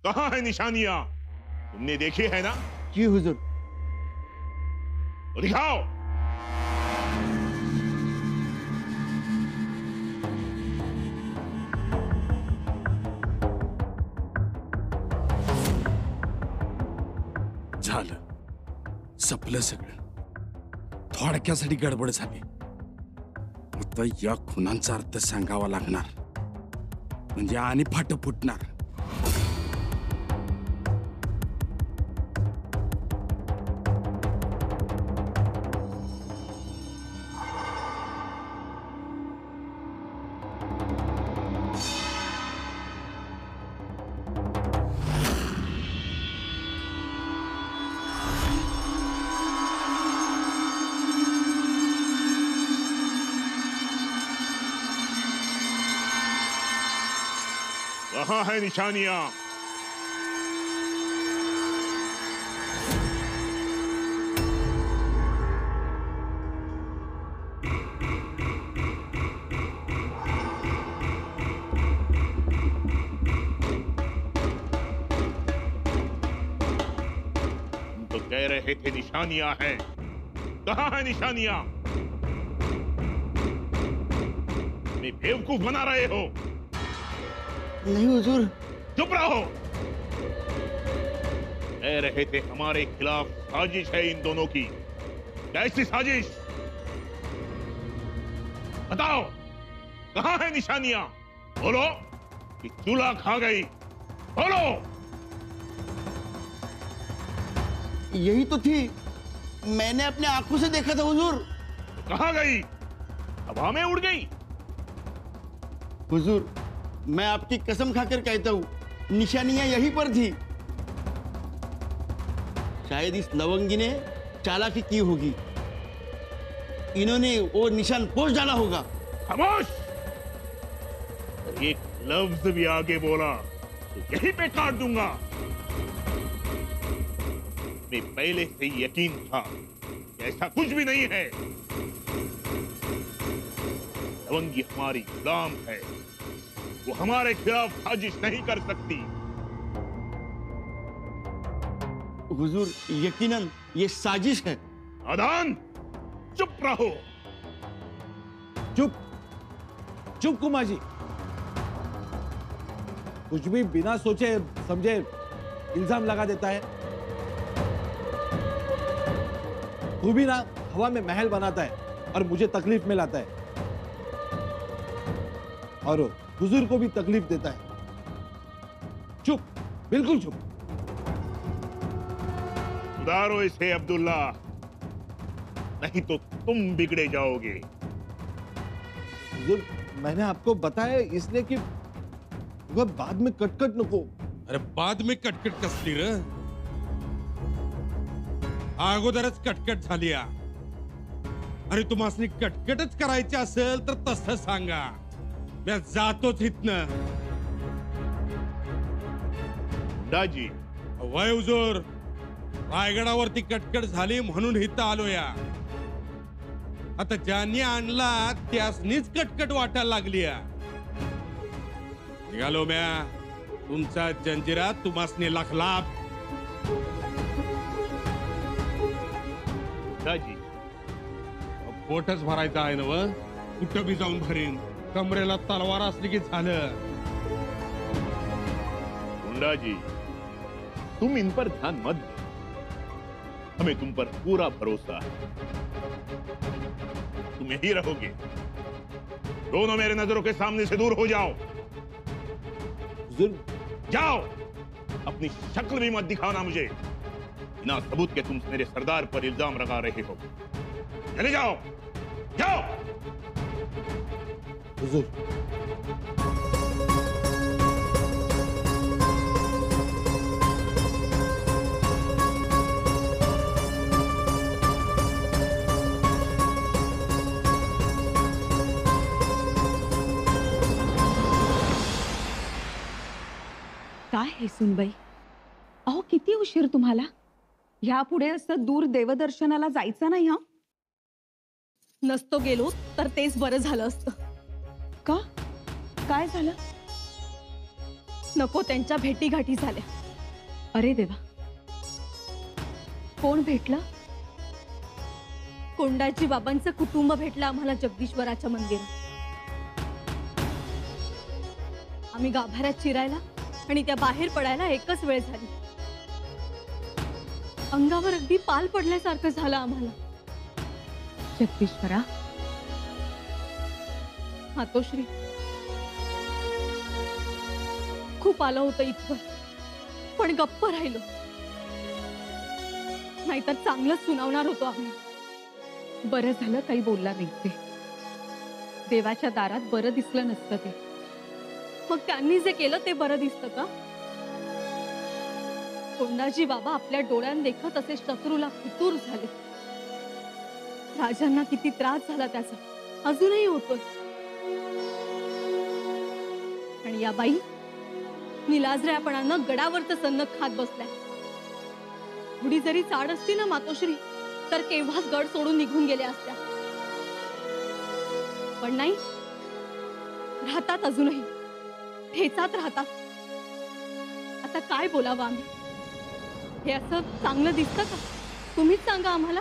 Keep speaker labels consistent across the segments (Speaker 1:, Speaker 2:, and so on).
Speaker 1: कहाँ है निशानियां? तुमने देखी है ना?
Speaker 2: जी हुजूर।
Speaker 1: तो दिखाओ।
Speaker 3: झालं, संपलं सगळं. थोडक्यासाठी गडबड झाली. आता या खुनांचा अर्थ सांगावा लागणार, म्हणजे आणि फाट फुटणार.
Speaker 1: कहाँ है निशानियां? तुम तो कह रहे थे निशानियां हैं, कहाँ है निशानियां? मैं बेवकूफ बना रहे हो?
Speaker 2: नहीं हुजूर।
Speaker 1: चुप रहो। कह रहे थे हमारे खिलाफ साजिश है इन दोनों की। कैसी साजिश? बताओ, कहाँ है निशानियां? बोलो कि चूल्हा खा गई। बोलो।
Speaker 2: यही तो थी, मैंने अपने आंखों से देखा था हुजूर।
Speaker 1: कहाँ गई? हवा में उड़ गई?
Speaker 2: हुजूर, मैं आपकी कसम खाकर कहता हूँ, निशानियां यहीं पर थी। शायद इस लवंगी ने चालाकी की होगी, इन्होंने वो निशान पोंछ डाला होगा।
Speaker 1: खामोश! एक लफ्ज भी आगे बोला तो यहीं पे काट दूंगा। मैं पहले से ही यकीन था कि ऐसा कुछ भी नहीं है। लवंगी हमारी गुलाम है, वो हमारे खिलाफ साजिश नहीं कर सकती।
Speaker 2: हुजूर, यकीनन ये साजिश है।
Speaker 1: नादान, चुप रहो।
Speaker 4: चुप चुप कुमार जी, कुछ भी बिना सोचे समझे इल्जाम लगा देता है। तू भी ना हवा में महल बनाता है और मुझे तकलीफ में लाता है, और हुजूर को भी तकलीफ देता है। चुप, बिल्कुल चुप।
Speaker 1: सुधारो इसे अब्दुल्ला, नहीं तो तुम बिगड़े जाओगे।
Speaker 4: हुजूर, मैंने आपको बताया इसलिए कि वह बाद में कटकट नको।
Speaker 3: अरे बाद में कटकट कसली र? अगोदरच कटकट झाली. अरे तुम्हाला कटकटच करायची असेल तर तसं सांगा, मैं जातोच इथनं.
Speaker 1: दाजी,
Speaker 3: वय हुजूर, रायगडावरती कटकट झाली म्हणून इथं आलो या. आता ज्यांनी आणला त्यासनीच कटकट वाटायला लागली. निघालो म्या, तुमचा जंजिरा तुम्हासनी लाखलाभ.
Speaker 1: दाजी,
Speaker 3: पोटच भरायचं आहे ना व, कुठं बी जाऊन भरीन. कमरेला तलवार असली की झालं.
Speaker 1: मुंडा जी, तुम इन पर ध्यान मत दो, हमें तुम पर पूरा भरोसा है। तुम यही रहोगे, दोनों मेरे नजरों के सामने से दूर हो जाओ।
Speaker 4: हुजूर,
Speaker 1: जाओ, अपनी शक्ल भी मत दिखाना मुझे, बिना सबूत के तुम मेरे सरदार पर इल्जाम लगा रहे हो। चले जाओ, जाओ।
Speaker 4: हुजूर,
Speaker 5: काय हे सुनबाई, अहो किती उशीर तुम्हाला. ह्यापुढे असं दूर देवदर्शनाला जायचं नाही. हा,
Speaker 6: नसतो गेलो तर तेच बरं झालं असतं.
Speaker 5: का? काय झालं?
Speaker 6: नको त्यांच्या भेटीगाठी झाल्या.
Speaker 5: अरे देवा, कोण भेटलं?
Speaker 6: कोंडाजी बाबांचं कुटुंब भेटलं आम्हाला जगदीश्वराच्या मंदिरात. आम्ही गाभाऱ्यात शिरायला आणि त्या बाहेर पडायला एकच वेळ झाली. अंगावर अगदी पाल पडल्यासारखं झालं आम्हाला.
Speaker 5: जगदीश्वरा,
Speaker 6: मातोश्री, खूप आलं होतं इथवर, पण गप्प राहिलो. नाहीतर चांगलंच सुनावणार होतो आम्ही.
Speaker 5: बरं झालं काही बोलला नाही ते. देवाच्या दारात बरं दिसलं नसतं ते.
Speaker 6: मग त्यांनी जे केलं ते बरं दिसतं का? कोंडाजी बाबा आपल्या डोळ्यांदेखत असे शत्रूला फितूर झाले. राजांना किती त्रास झाला त्याचा अजूनही होतोय. आणि या बाई निलाजऱ्यापणानं गडावरचं सन्नक खात बसलाय. थोडी जरी चाड असती ना मातोश्री, तर केव्हाच गड सोडून निघून गेल्या असत्या. पण नाही, राहतात अजूनही, ठेचात राहतात. आता काय बोलावं आम्ही? हे असं चांगलं दिसतं का? तुम्हीच सांगा आम्हाला.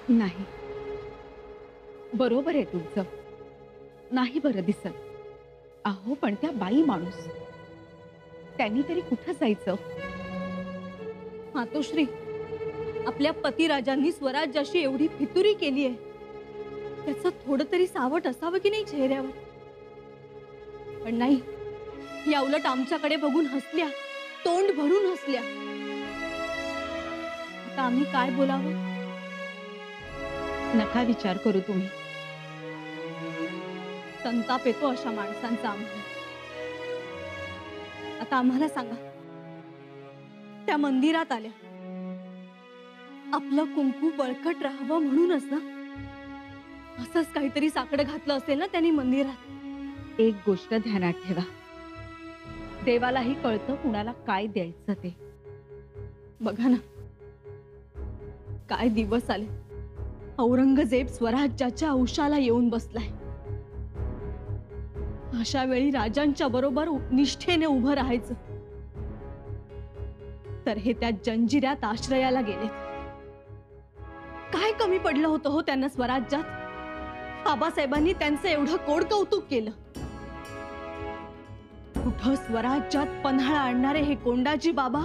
Speaker 5: नाही, बरोबर आहे तुमचं, नाही बरं दिसत. अहो पण त्या बाई माणूस, त्यांनी तरी कुठं जायचं?
Speaker 6: मातोश्री, आपल्या पतिराजांनी स्वराज्याशी एवढी फितुरी केली आहे, त्याचं थोडं तरी सावट असावं की नाही चेहऱ्यावर? पण नाही, या उलट आमच्याकडे बघून हसल्या, तोंड भरून हसल्या. आता आम्ही काय बोलावं?
Speaker 5: नका विचार करू तुम्ही.
Speaker 6: संताप येतो अशा माणसांचा आम्हाला. आता आम्हाला सांगा, त्या मंदिरात आल्या, आपलं कुंकू बळकट राहावं म्हणूनच ना? असंच काहीतरी साकडं घातलं असेल ना त्यांनी मंदिरात.
Speaker 5: एक गोष्ट ध्यानात ठेवा, देवालाही कळतं कुणाला काय द्यायचं ते.
Speaker 6: बघा ना, काय दिवस आले. औरंगजेब स्वराज्याच्या औशाला येऊन बसलाय. अशा वेळी राजांच्या बरोबर निष्ठेने उभं राहायचं, तर हे त्या जंजिऱ्यात आश्रयाला गेलेत. काय कमी पडलं होतं हो त्यांना स्वराज्यात? बाबासाहेबांनी त्यांचं एवढं कोड कौतुक केलं. कुठं स्वराज्यात पन्हाळा आणणारे हे कोंडाजी बाबा,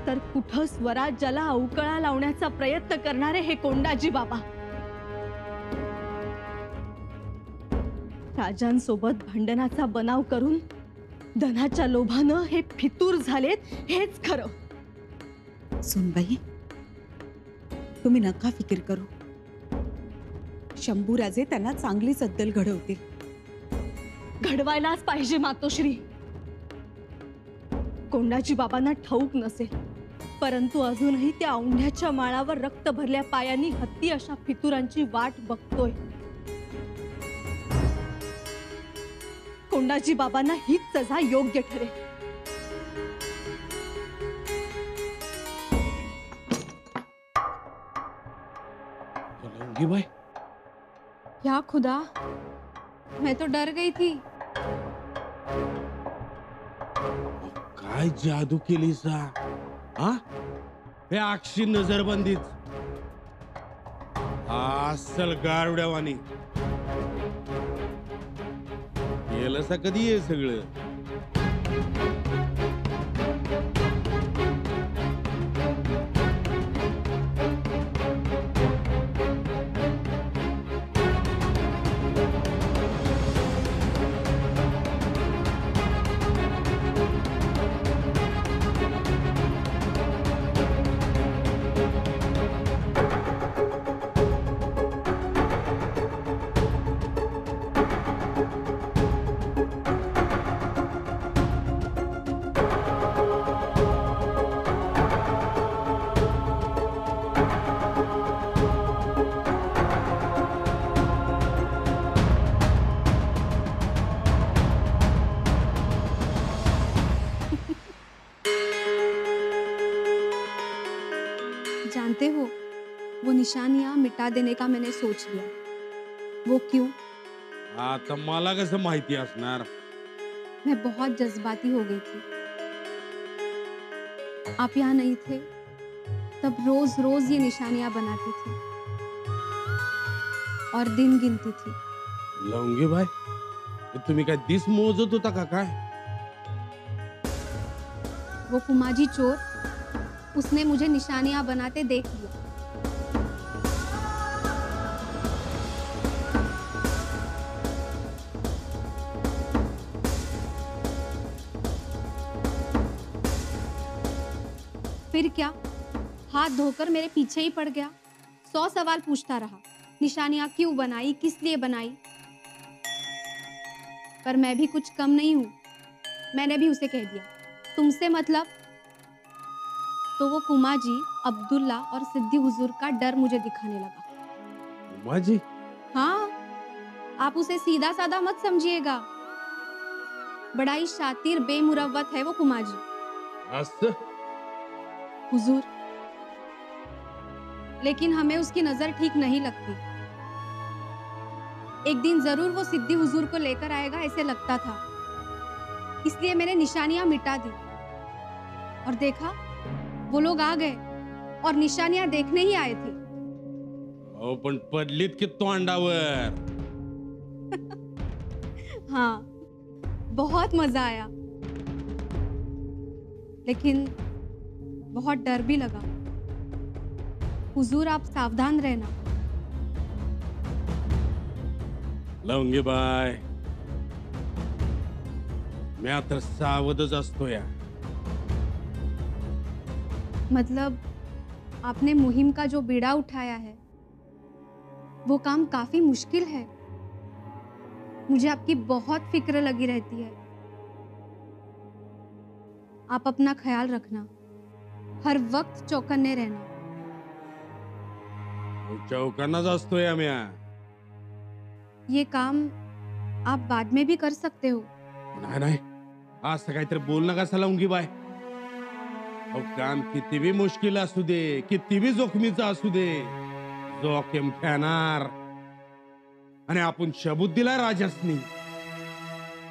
Speaker 6: तर कुठं स्वराज्याला अवकळा लावण्याचा प्रयत्न करणारे हे कोंडाजी बाबा. राजांसोबत भांडणाचा बनाव करून धनाच्या लोभानं हे फितूर झालेत, हेच खरं.
Speaker 7: सुनबाई, तुम्ही नका फिकीर करू. शंभूराजे त्यांना चांगलीच अद्दल घडवतील.
Speaker 6: घडवायलाच पाहिजे मातोश्री. कोंडाजी बाबांना ठाऊक नसेल, परंतु अजूनही त्या औंढ्याच्या माळावर रक्त भरल्या पायांनी हत्ती अशा फितुरांची वाट बघतोय. कोंडाजी बाबांना हीच सजा योग्य ठरेल.
Speaker 4: लवंगीबाई,
Speaker 8: या खुदा, मैं तो डर गई थी.
Speaker 3: काय जादू केली सा? हा, हे अक्षी नजरबंदीच असल गारुड्यावानी केलं सा कधी हे सगळं?
Speaker 8: जानते हो, वो निशानियां मिटा देने का मैंने सोच लिया. वो क्यों?
Speaker 3: आता मला कसं माहिती असणार?
Speaker 8: मैं बहुत जज्बाती हो गई थी। आप यहाँ नहीं थे तब रोज रोज ये निशानियां बनाती थी और दिन गिनती थी।
Speaker 3: लवंगी बाय, तुम्ही काय दिस मोजत होता का काय?
Speaker 8: वो कुमाजी चोर, उसने मुझे निशानियां बनाते देख लिया। फिर क्या, हाथ धोकर मेरे पीछे ही पड़ गया। 100 सवाल पूछता रहा, निशानियां क्यों बनाई, किस लिए बनाई। पर मैं भी कुछ कम नहीं हूं। मैंने भी उसे कह दिया, तुमसे मतलब। तो वो कुमाजी, अब्दुल्ला और सिद्दी हुजूर का डर मुझे दिखाने लगा।
Speaker 3: कुमाजी?
Speaker 8: हाँ, आप उसे सीधा साधा मत समझिएगा। बड़ा ही शातिर बेमुरव्वत है वो कुमाजी।
Speaker 3: असं?
Speaker 8: हुजूर, लेकिन हमें उसकी नजर ठीक नहीं लगती। एक दिन जरूर वो सिद्दी हुजूर को लेकर आएगा ऐसे लगता था, इसलिए मैंने निशानियां मिटा दी। और देखा, वो लोग आ गए और निशानियां देखने ही आए थे।
Speaker 3: अहो पण पडलीत की तोंडावर।
Speaker 8: हाँ, बहुत मजा आया, लेकिन बहुत डर भी लगा। हुजूर, आप सावधान रहना।
Speaker 3: लवंगी बाय, मी आता सावधच असतो या।
Speaker 8: मतलब आपने मुहिम का जो बीड़ा उठाया है वो काम काफी मुश्किल है। मुझे आपकी बहुत फिक्र लगी रहती है। आप अपना ख्याल रखना, हर वक्त चौकन्ने रहना।
Speaker 3: चौकांनाच असतो या म्या।
Speaker 8: ये काम आप बाद में भी कर सकते हो।
Speaker 3: नाही नाही, असं काहीतरी बोल नका सा लवंगी बाय। अहो काम किती भी मुश्किल असू दे, किती भी जोखमीचं असू दे, जोखीम घेणार आणि आपण शबूत दिला राजासनी।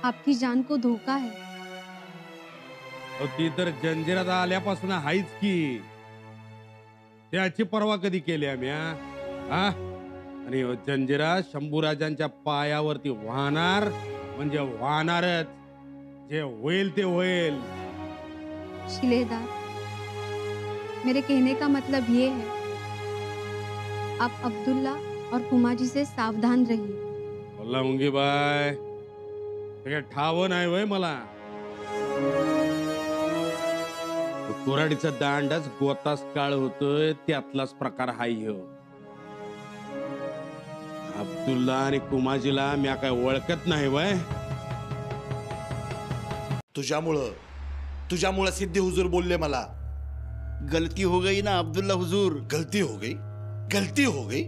Speaker 8: आपकी जान को धोका है।
Speaker 3: अहो ती तर जंजिरात आल्यापासून हायच की, त्याची पर्वा कधी केली आम्ही? हा? आणि जंजिरा शंभूराजांच्या पायावरती वाहणार म्हणजे वाहणारच, जे होईल ते होईल।
Speaker 8: शिलेदार, मेरे कहने का मतलब ये है, आप अब्दुल्ला और कुमाजी से सावधान रहिए।
Speaker 3: लवंगी बाय, ते ठाव नाही वय मला। कुऱ्हाडीचा दांडाच गोतास काळ होतोय, त्यातलाच प्रकार हाय ह्यो। अब्दुल्ला आणि कुमाजीला म्या काय ओळखत नाही वय।
Speaker 9: तुझ्यामुळं सिद्दी हुजूर बोलले मला।
Speaker 2: गलती हो गई ना अब्दुल्ला हुजूर।
Speaker 9: गलती हो गई।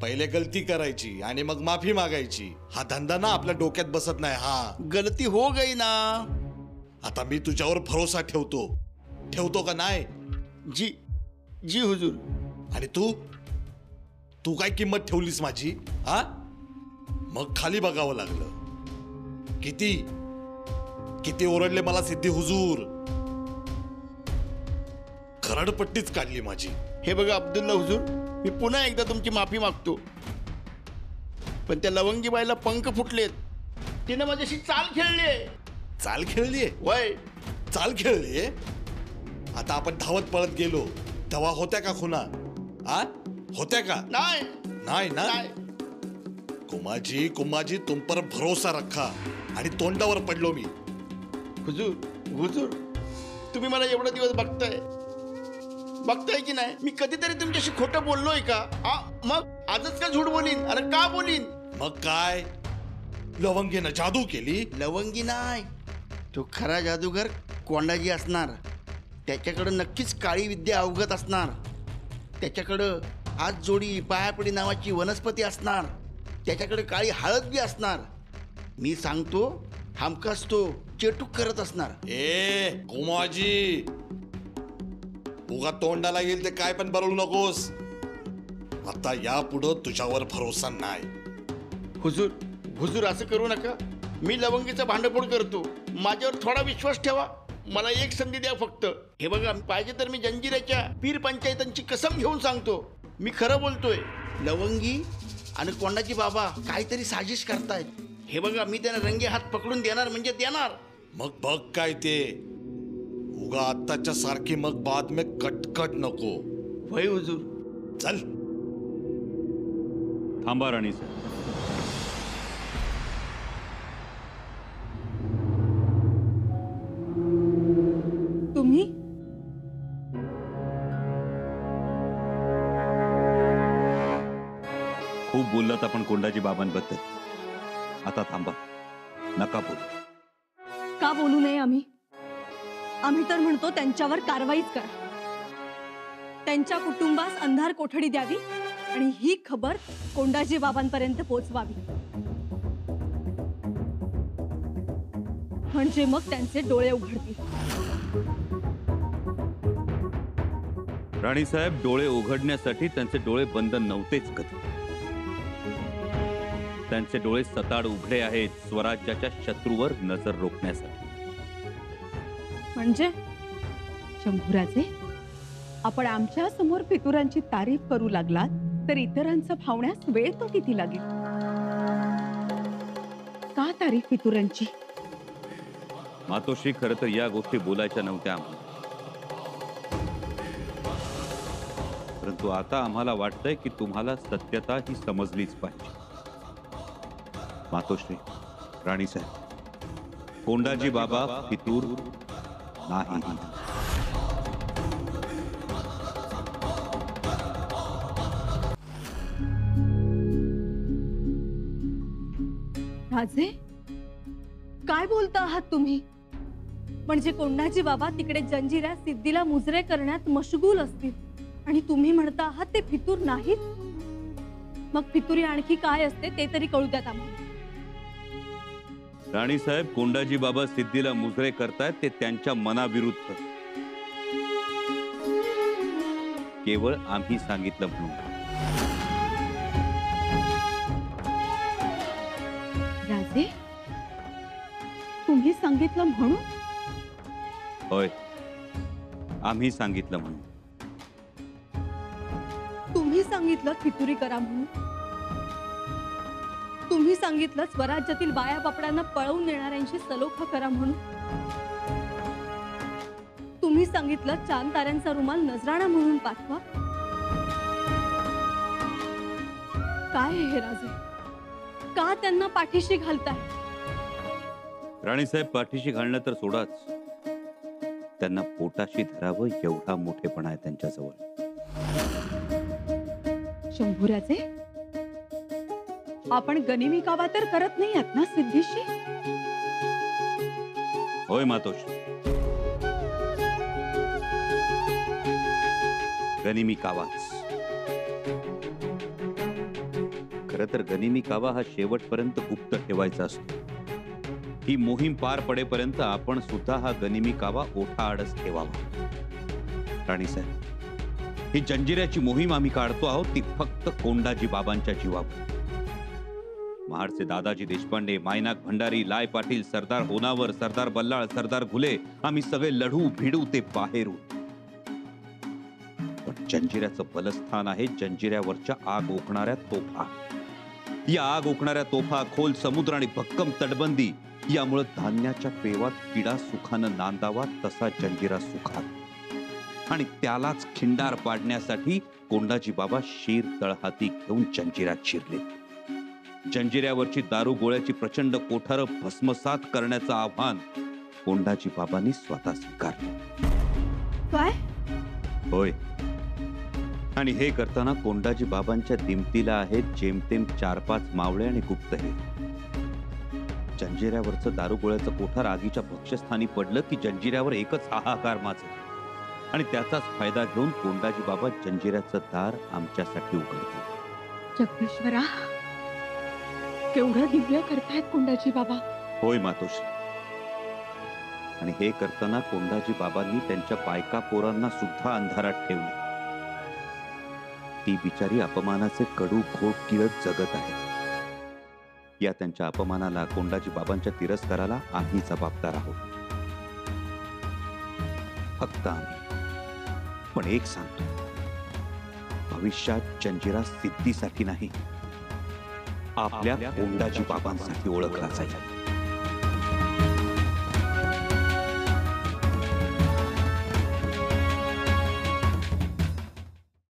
Speaker 9: पहिले गलती करायची आणि मग माफी मागायची। हा धंदा ना आपल्या डोक्यात बसत नाही। हा,
Speaker 2: गलती हो गई ना।
Speaker 9: आता मी तुझ्यावर भरोसा ठेवतो का नाही?
Speaker 2: जी हुजूर।
Speaker 9: आणि तू काय किंमत ठेवलीस माझी? हा, मग खाली बघावं लागलं। किती ओरडले मला सिद्दी हुजूर, खरडपट्टीच काढली माझी।
Speaker 2: हे बघा अब्दुल्ला हुजूर, मी पुन्हा एकदा तुमची माफी मागतो, पण त्या लवंगी बाईला पंख फुटलेत। तिने माझ्याशी चाल खेळलीये।
Speaker 9: वय, चाल खेळलीये? आता आपण धावत पळत गेलो तेव्हा होत्या का खुना? होत्या का? नाही ना। कुमाजी तुम पर भरोसा रखा आणि तोंडावर पडलो मी।
Speaker 2: हुजूर, तुम्ही मला एवढे दिवस बघताय की नाही? मी कधीतरी तुमच्याशी खोटं बोललोय का? मग आजच का झूठ बोलीन? अरे का बोलीन?
Speaker 9: मग काय, लवंगीनं जादू केली?
Speaker 2: लवंगी नाही, तो खरा जादूगर कोंडाजी असणार। त्याच्याकडं नक्कीच काळी विद्या अवगत असणार। त्याच्याकडं हात जोडी पायापडी नावाची वनस्पती असणार। त्याच्याकडे काळी हळद बी असणार। मी सांगतो, हमखास तो चेटूक करत असणार।
Speaker 9: कुमाजी, उगा तोंडाला येईल ते काय पण बरळू नकोस। आता यापुढं तुझ्यावर भरोसा नाही।
Speaker 2: हुजूर असं करू नका। मी लवंगीचं भांडफोड करतो, माझ्यावर थोडा विश्वास ठेवा. मला एक संधी द्या फक्त. हे बघा, पाहिजे तर मी जंजिऱ्याच्या पीर पंचायतांची कसम घेऊन सांगतो, मी खरं बोलतोय. लवंगी आणि कोंडाजी बाबा काहीतरी साजिश करतायत. हे बघा, मी त्यांना रंगे हात पकडून देणार म्हणजे देणार.
Speaker 9: मग बघ काय ते, उगा आत्ताच्या सारखी मग बाद में कटकट नको.
Speaker 2: वय हुजूर.
Speaker 9: चल.
Speaker 10: थांबा राणी साहेब.
Speaker 6: तुम्ही
Speaker 10: खूप बोललात आपण कोंडाजी बाबांबद्दल. आता थांबा, नका बोलू.
Speaker 6: का बोलू नये आम्ही? आम्ही तर म्हणतो त्यांच्यावर कारवाईच करा. त्यांच्या कुटुंबास अंधार कोठडी द्यावी आणि ही खबर कोंडाजी बाबांपर्यंत पोहोचवावी, म्हणजे मग त्यांचे डोळे उघडतील.
Speaker 10: राणी साहेब, डोळे उघडण्यासाठी त्यांचे डोळे बंद नव्हतेच कधी. त्यांचे डोळे सताड उघडे आहेत स्वराज्याच्या शत्रूवर नजर रोखण्यासाठी.
Speaker 6: म्हणजे
Speaker 5: शंभूराजे, आपण आमच्या समोर फितुरांची तारीफ करू लागलात तर इतरांचं भावण्यास वेळ तो किती लागेल? का तारीफ फितुरांची?
Speaker 10: मातोश्री, खरं तर या गोष्टी बोलायच्या नव्हत्या आम्हाला, परंतु आता आम्हाला वाटतंय की तुम्हाला सत्यता ही समजलीच पाहिजे. मातोश्री, राणी साहेब, कोंडाजी बाबा फितूर नाही.
Speaker 6: राजे, काय बोलता आहात तुम्ही? म्हणजे कोंडाजी बाबा तिकडे जंजिरा सिद्धीला मुजरे करण्यात मशगूल असतील आणि तुम्ही म्हणता आहात ते फितूर नाहीत? मग फितुरी आणखी काय असते ते तरी कळू द्यात आम्हाला.
Speaker 10: राणी साहेब, कोंडाजी बाबा सिद्धीला मुजरे करतायत ते त्यांच्या मनाविरुद्ध, केवळ आम्ही सांगितलं म्हणून.
Speaker 5: राजे, तुम्ही सांगितलं म्हणून?
Speaker 10: होय, आम्ही सांगितलं म्हणून.
Speaker 6: तुम्ही सांगितलं फितुरी करा म्हणून? तुम्ही सांगितलं स्वराज्यातील बाया बापड्यांना पळवून नेणाऱ्यांशी सलोखा करा म्हणून? तुम्ही सांगितलं चांद ताऱ्यांचा रुमाल नजराणा म्हणून पाठवा? काय हे राजे, का त्यांना पाठीशी घालताय?
Speaker 10: राणी साहेब, पाठीशी घालणं तर सोडाच, त्यांना पोटाशी धरावं एवढा मोठेपणा आहे त्यांच्याजवळ.
Speaker 5: शंभूराजे, आपण गनिमी कावा तर करत नाही आहात ना सिद्धीशी?
Speaker 10: होय मातोश्री, गनिमी कावाच. खरं तर गनिमी कावा हा शेवटपर्यंत गुप्त ठेवायचा असतो. ही मोहीम पार पडेपर्यंत आपण सुद्धा हा गनिमी कावा ओठाआडच ठेवावा. राणी साहेब, ही जंजिऱ्याची मोहीम आम्ही काढतो आहोत ती फक्त कोंडाजी बाबांच्या जीवावर. महाडचे दादाजी देशपांडे, मायनाक भंडारी, लाय पाटील, सरदार होनावर, सरदार बल्लाळ, सरदार घुले, आम्ही सगळे लढू भिडू ते बाहेरू. पण जंजिऱ्याचं बलस्थान आहे जंजिऱ्यावरच्या आग ओकणाऱ्या तोफा. या आग ओकणाऱ्या तोफा, खोल समुद्र आणि भक्कम तटबंदी यामुळे धान्याच्या पेवात किडा सुखानं नांदावा तसा जंजिरा सुखात. आणि त्यालाच खिंडार पाडण्यासाठी कोंडाजी बाबा शीर तळहाती घेऊन जंजिऱ्यात शिरले. जंजिऱ्यावरची दारू गोळ्याची प्रचंड कोठारं भस्मसात करण्याचं आव्हान कोंडाजी बाबांनी स्वतः स्वीकारलं.
Speaker 6: काय?
Speaker 10: होय, आणि हे करताना कोंडाजी बाबांच्या दिमतीला आहेत जेमतेम 4-5 मावळे आणि गुप्तहेर. जंजिऱ्यावरचं दारू गोळ्याचं कोठार आगीच्या भक्ष्यस्थानी पडलं की जंजिऱ्यावर एकच हाहाकार माजला आणि त्याचाच फायदा घेऊन कोंडाजी बाबा जंजिऱ्याचं दार आमच्यासाठी उघडले.
Speaker 5: जगदीश्वरा, केवढं दिव्य करतायत कोंडाजी बाबा.
Speaker 10: होय मातोश्री, आणि हे करताना कोंडाजी बाबांनी त्यांच्या बायका पोरांना सुद्धा अंधारात ठेवले. ती बिचारी अपमानाचे कडू घोट गिळत जगत आहे. या त्यांच्या अपमानाला, कोंडाजी बाबांच्या तिरस्काराला आम्ही जबाबदार आहोत. फक्त आम्ही. पण एक सांगतो, भविष्यात जंजिरा सिद्धीसाठी नाही, आपल्या कोंडाजी बाबांसाठी ओळखला जाईल.